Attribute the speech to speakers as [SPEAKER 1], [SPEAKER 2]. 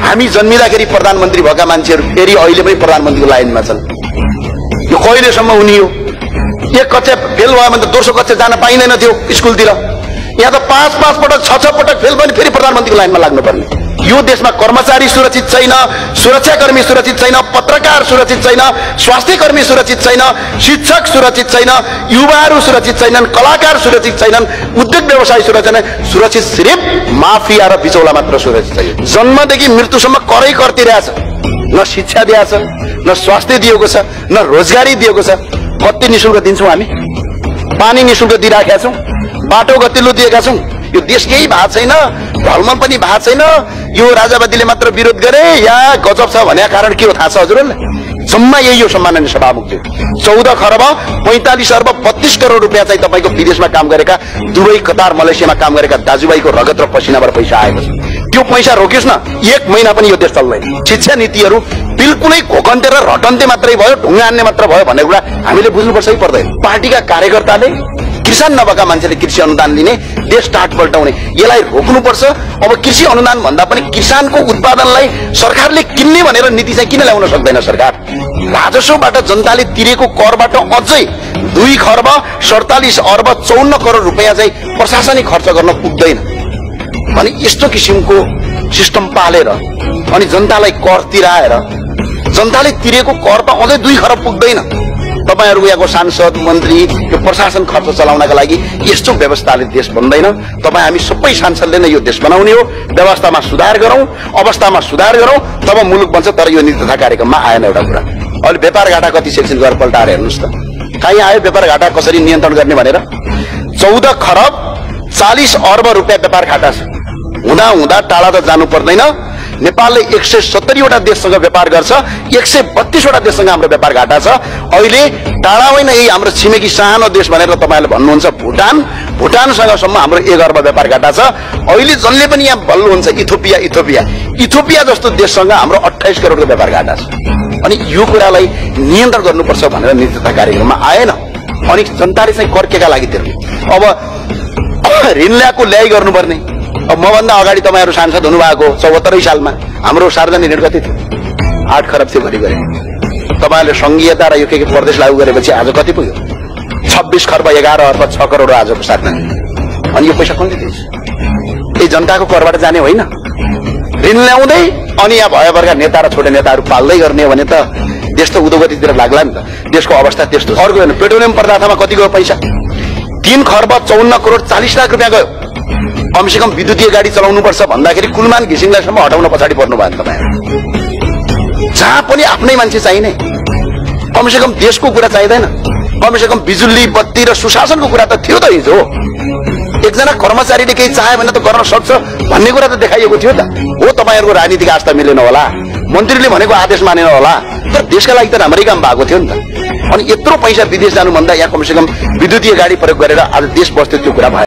[SPEAKER 1] हामी जन्मिँदाखेरि प्रधानमन्त्री भएका मान्छेहरू फेरि अहिले पनि प्रधानमन्त्रीको लाइनमा छन्। यो कहिलेसम्म हुने हो? एक कक्षा फेल भयो भने त दोस्रो कक्षा जान पाइँदैन थियो स्कुलतिर। यहाँ त 5-5 पटक 6-6 पटक फेल भयो भने फेरि प्रधानमन्त्रीको लाइनमा लाग्नुपर्ने। यो देशमा कर्मचारी सुरक्षित छैन, सुरक्षाकर्मी सुरक्षित छैन, पत्रकार सुरक्षित छैन, स्वास्थ्यकर्मी सुरक्षित छैन, शिक्षक सुरक्षित छैन, युवाहरू सुरक्षित छैनन्, कलाकार सुरक्षित छैनन्, उद्योग व्यवसाय सुरक्षित छैन। सुरक्षित सिर्फ माफिया र बिचौला मात्र सुरक्षित छैन। जन्मदेखि मृत्युसम्म करै कर्तिरहेछ। न शिक्षा दिएको छ, न स्वास्थ्य दिएको छ, न रोजगारी दिएको छ। कति निशुल्क दिन्छौँ हामी? पानी निशुल्क दिइराखेका छौँ, बाटो गतिलो दिएका छौँ। यो देश केही भएको छैन, ढलमल पनि भएको छैन। यो राजावादीले मात्र विरोध गरे या गजब छ भन्ने कारण के हो थाहा छ हजुरहरूलाई? जम्मा यही हो सम्माननीय सभामुखज्यू। 14 खरब 45 अर्ब 32 करोड रुपियाँ चाहिँ तपाईँको विदेशमा काम गरेका, दुबई, कतार, मलेसियामा काम गरेका दाजुभाइको रगत र पसिनाबाट पैसा आएको छ। त्यो पैसा रोकियोस् न, 1 महिना पनि यो देश चल्दैन। शिक्षा नीतिहरू बिल्कुलै घोकन्ते र रटन्ते मात्रै भयो, ढुङ्गा हान्ने मात्र भयो भन्ने कुरा हामीले बुझ्नुपर्छ है पर्दैन? पार्टीका कार्यकर्ताले किसान नभएका मान्छेले कृषि अनुदान लिने, देश टाट पल्टाउने, यसलाई रोक्नुपर्छ। अब कृषि अनुदान भन्दा पनि किसानको उत्पादनलाई सरकारले किन्ने भनेर नीति चाहिँ किन ल्याउन सक्दैन सरकार? राजस्वबाट जनताले तिरेको करबाट अझै 2 खरब 47 अर्ब 54 करोड रुपियाँ चाहिँ प्रशासनिक खर्च गर्न पुग्दैन अनि यस्तो किसिमको सिस्टम पालेर अनि जनतालाई कर तिराएर जनताले तिरेको कर त अझै 2 खरब पुग्दैन। तपाईहरुको यहाँको सांसद मन्त्री यो प्रशासन खर्च चलाउनका लागि यस्तो व्यवस्थाले देश बन्दैन। तपाई हामी सबै सांसदले नै यो देश बनाउने हो। व्यवस्थामा सुधार गरौं, अवस्थामा सुधार गरौं, तब मुलुक बन्छ। तर यो नीति तथा कार्यक्रममा आएन एउटा कुरा। अहिले व्यापार घाटा कति सेक्सन गरेर पल्टाएर हेर्नुस् त, कहाँ आयो व्यापार घाटा कसरी नियन्त्रण गर्ने भनेर? 14 खरब 40 अर्ब रुपियाँ व्यापार घाटा छ। हुँदा हुँदा टाढा त जानु पर्दैन। नेपालले 170 वटा देशसँग व्यापार गर्छ, 132 वटा देशसँग हाम्रो व्यापार घाटा छ। अहिले टाढा होइन, यही हाम्रो छिमेकी सानो देश भनेर तपाईहरुले भन्नुहुन्छ भुटान, भुटानसँग सम्म हाम्रो 1 अर्ब व्यापार घाटा छ। अहिले जसले पनि यहाँ भन्नुहुन्छ इथियोपिया जस्तो देशसँग हाम्रो 28 करोडको व्यापार घाटा छ। अनि यो कुरालाई नियन्त्रण गर्नुपर्छ भनेर नीति तथा कार्यक्रममा आएन। अनि जनताले चाहिँ कर केका लागि तिर्ने? अब ऋण ल्याएको ल्याइ गर्नुपर्ने। अब मभन्दा अगाडि तपाईहरु सांसद हुनुभएको 74 सालमा हाम्रो सार्वजनिक ऋण कति थियो? 8 खरब थियो भरि गरे। तपाईहरुले संघीयता र यो के प्रदेश लागू गरेपछि आज कति पुग्यो? 26 खरब 11 अर्ब 6 करोड आजको साथमा। अनि यो पैसा कसले दिन्छ? यही जनताको करबाट जाने होइन। ऋण ल्याउँदै अनि यहाँ भएभरका नेता र छोटे नेताहरू पाल्दै गर्ने भने त देश त उद्योगतितिर लाग्ला नि त। देशको अवस्था त्यस्तो। अर्को होइन, पेट्रोलियम पदार्थमा कति गयो पैसा? 3 खरब 54 करोड 40 लाख रुपियाँ गयो। कमसे कम विद्युतीय गाडी चलाउनु पर्छ भन्दाखेरि कुलमान घिसिङलाईसम्म हटाउन पछाडि पर्नु भयो तपाईहरु। जहाँ पनि आफ्नै मान्छे चाहिने, कमसे कम देशको कुरा चाहिदैन। कमसे कम बिजुली बत्ती र सुशासनको कुरा त थियो त हिजो। एकजना कर्मचारीले केही चाहे भने त गर्न सक्छ भन्ने कुरा त देखाइएको थियो त। हो तपाईहरुको राजनीतिक आस्था मिलेन होला, मन्त्रीले भनेको आदेश मानेन होला, तर देशका लागि त राम्रै काम भएको थियो नि त। अनि यत्रो पैसा विदेश जानु भन्दा यहाँ कमसे कम विद्युतीय गाडी प्रयोग गरेर आज देश बस्थ्यो, त्यो कुरा भयो।